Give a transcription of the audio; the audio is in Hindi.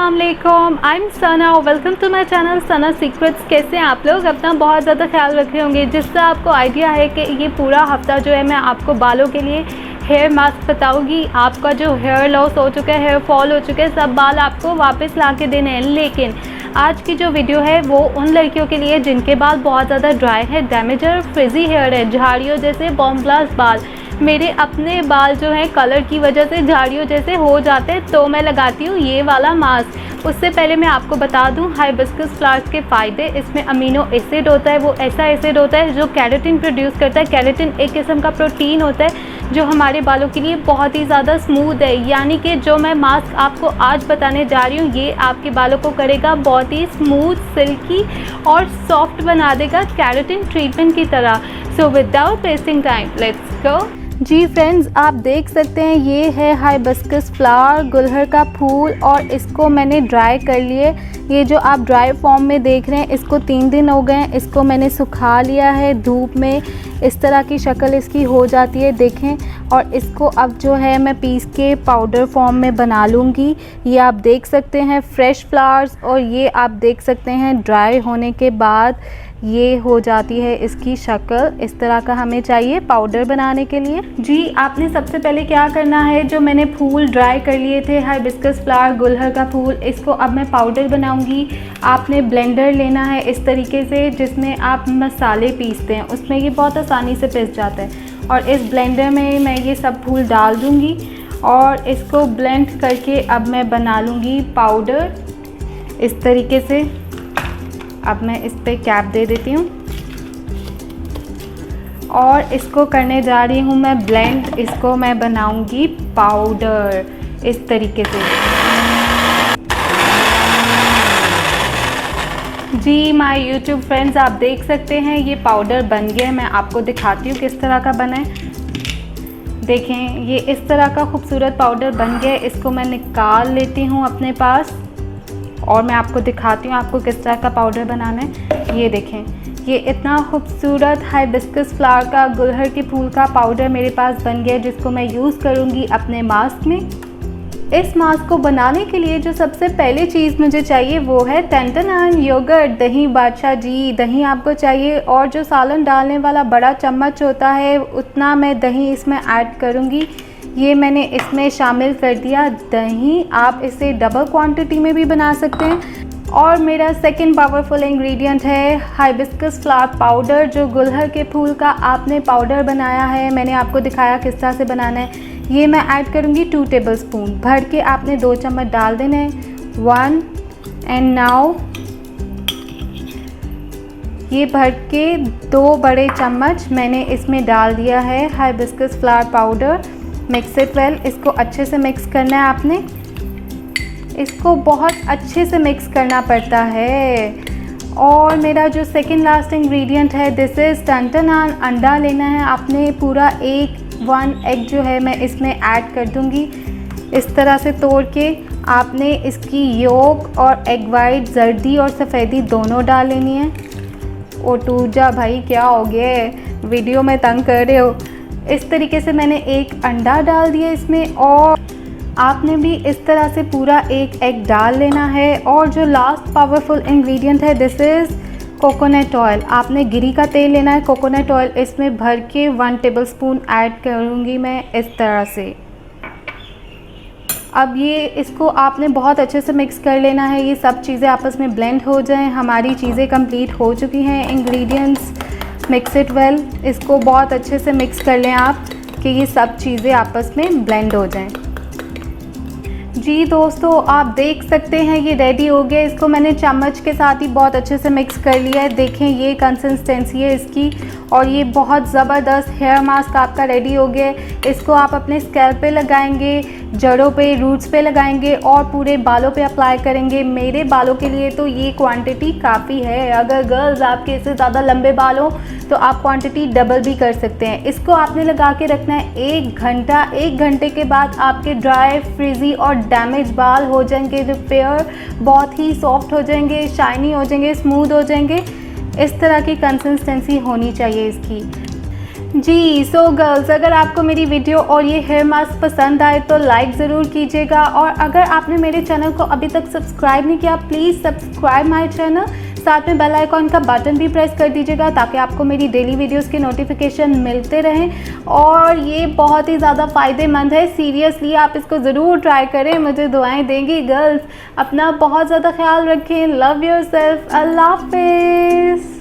अस्सलाम वालेकुम, I am Sana, welcome to my channel Sana secrets. कैसे हैं आप लोग? अपना बहुत ज़्यादा ख्याल रख रहे होंगे, जिससे आपको आइडिया है कि ये पूरा हफ्ता जो है मैं आपको बालों के लिए हेयर मास्क बताऊंगी। आपका जो हेयर लॉस हो चुका है, हेयर फॉल हो चुका है, सब बाल आपको वापस ला के देने हैं। लेकिन आज की जो वीडियो है वो उन लड़कियों के लिए जिनके बाल बहुत ज़्यादा ड्राई है, डैमेजर फ्रिजी हेयर है, झाड़ियों जैसे बॉम्ब्लास्ट बाल। मेरे अपने बाल जो है कलर की वजह से झाड़ियों जैसे हो जाते हैं, तो मैं लगाती हूँ ये वाला मास्क। उससे पहले मैं आपको बता दूँ हाइबिस्कस फ्लावर्स के फ़ायदे। इसमें अमीनो एसिड होता है, वो ऐसा एसिड होता है जो केराटिन प्रोड्यूस करता है। केराटिन एक किस्म का प्रोटीन होता है जो हमारे बालों के लिए बहुत ही ज़्यादा स्मूथ है। यानी कि जो मैं मास्क आपको आज बताने जा रही हूँ ये आपके बालों को करेगा बहुत ही स्मूथ, सिल्की और सॉफ्ट बना देगा, केराटिन ट्रीटमेंट की तरह। So without wasting time let's go. जी फ्रेंड्स, आप देख सकते हैं ये है हाइबिस्कस फ्लावर, गुलहर का फूल, और इसको मैंने ड्राई कर लिए। ये जो आप ड्राई फॉर्म में देख रहे हैं इसको 3 दिन हो गए हैं। इसको मैंने सुखा लिया है धूप में, इस तरह की शक्ल इसकी हो जाती है, देखें। और इसको अब जो है मैं पीस के पाउडर फॉर्म में बना लूँगी। ये आप देख सकते हैं फ्रेश फ्लावर्स, और ये आप देख सकते हैं ड्राई होने के बाद ये हो जाती है इसकी शक्ल। इस तरह का हमें चाहिए पाउडर बनाने के लिए। जी, आपने सबसे पहले क्या करना है, जो मैंने फूल ड्राई कर लिए थे हाइबिस्कस फ्लावर, गुलहर का फूल, इसको अब मैं पाउडर बनाऊंगी। आपने ब्लेंडर लेना है इस तरीके से जिसमें आप मसाले पीसते हैं, उसमें ये बहुत आसानी से पिस जाता है। और इस ब्लेंडर में मैं ये सब फूल डाल दूँगी और इसको ब्लेंड करके अब मैं बना लूँगी पाउडर इस तरीके से। अब मैं इस पे कैप दे देती हूँ और इसको करने जा रही हूँ मैं ब्लेंड। इसको मैं बनाऊँगी पाउडर इस तरीके से। जी माय यूट्यूब फ्रेंड्स, आप देख सकते हैं ये पाउडर बन गया है। मैं आपको दिखाती हूँ किस तरह का बना है। देखें, ये इस तरह का खूबसूरत पाउडर बन गया है। इसको मैं निकाल लेती हूँ अपने पास और मैं आपको दिखाती हूँ आपको किस तरह का पाउडर बनाना है। ये देखें, ये इतना खूबसूरत हाइबिस्कस फ्लावर का, गुलहर के फूल का पाउडर मेरे पास बन गया है, जिसको मैं यूज़ करूँगी अपने मास्क में। इस मास्क को बनाने के लिए जो सबसे पहली चीज़ मुझे चाहिए वो है टेंटनान योगर्ट, दही बादशाह जी। दही आपको चाहिए, और जो सालन डालने वाला बड़ा चम्मच होता है उतना मैं दही इसमें ऐड करूँगी। ये मैंने इसमें शामिल कर दिया दही। आप इसे डबल क्वांटिटी में भी बना सकते हैं। और मेरा सेकंड पावरफुल इंग्रेडिएंट है हाइबिस्कस फ्लावर पाउडर, जो गुलहर के फूल का आपने पाउडर बनाया है, मैंने आपको दिखाया किस तरह से बनाना है। ये मैं ऐड करूँगी 2 टेबलस्पून भर के, आपने 2 चम्मच डाल देना है। 1 एंड नाउ ये भर के 2 बड़े चम्मच मैंने इसमें डाल दिया है hibiscus flower powder. Mix it well. इसको अच्छे से मिक्स करना है आपने, इसको बहुत अच्छे से मिक्स करना पड़ता है। और मेरा जो सेकंड लास्ट इंग्रेडिएंट है दिस इज़ टेंटनान। अंडा लेना है आपने पूरा 1 एग जो है मैं इसमें ऐड कर दूंगी इस तरह से तोड़ के। आपने इसकी योक और एग वाइट, जर्दी और सफ़ेदी दोनों डाल लेनी है। ओ टूजा भाई, क्या हो गया, वीडियो में तंग कर रहे हो। इस तरीके से मैंने 1 अंडा डाल दिया इसमें, और आपने भी इस तरह से पूरा 1 एग डाल लेना है। और जो लास्ट पावरफुल इंग्रेडिएंट है दिस इज़ कोकोनट ऑयल। आपने गिरी का तेल लेना है, कोकोनट ऑयल इसमें भर के 1 टेबलस्पून ऐड करूँगी मैं इस तरह से। अब ये इसको आपने बहुत अच्छे से मिक्स कर लेना है, ये सब चीज़ें आपस में ब्लेंड हो जाएं। हमारी चीज़ें कंप्लीट हो चुकी हैं, इंग्रेडिएंट्स। Mix it well. इसको बहुत अच्छे से मिक्स कर लें आप कि ये सब चीज़ें आपस में ब्लेंड हो जाएं। जी दोस्तों, आप देख सकते हैं ये रेडी हो गया। इसको मैंने चम्मच के साथ ही बहुत अच्छे से मिक्स कर लिया है। देखें, ये कंसिस्टेंसी है इसकी, और ये बहुत ज़बरदस्त हेयर मास्क आपका रेडी हो गया है। इसको आप अपने स्कैल्प पे लगाएंगे, जड़ों पे, रूट्स पे लगाएंगे और पूरे बालों पे अप्लाई करेंगे। मेरे बालों के लिए तो ये क्वांटिटी काफ़ी है। अगर गर्ल्स आपके इससे ज़्यादा लंबे बाल हो तो आप क्वांटिटी डबल भी कर सकते हैं। इसको आपने लगा के रखना है 1 घंटा। 1 घंटे के बाद आपके ड्राई, फ्रिजी और डैमेज बाल हो जाएंगे रिपेयर, बहुत ही सॉफ्ट हो जाएंगे, शाइनी हो जाएंगे, स्मूथ हो जाएंगे। इस तरह की कंसिस्टेंसी होनी चाहिए इसकी। जी सो गर्ल्स, अगर आपको मेरी वीडियो और ये हेयर मास्क पसंद आए तो लाइक ज़रूर कीजिएगा, और अगर आपने मेरे चैनल को अभी तक सब्सक्राइब नहीं किया प्लीज़ सब्सक्राइब माय चैनल, साथ में बेल आइकॉन का बटन भी प्रेस कर दीजिएगा ताकि आपको मेरी डेली वीडियोस के नोटिफिकेशन मिलते रहें। और ये बहुत ही ज़्यादा फ़ायदेमंद है, सीरियसली आप इसको ज़रूर ट्राई करें, मुझे दुआएं देंगी। गर्ल्स अपना बहुत ज़्यादा ख्याल रखें, लव योरसेल्फ, अल्लाह हाफिज़।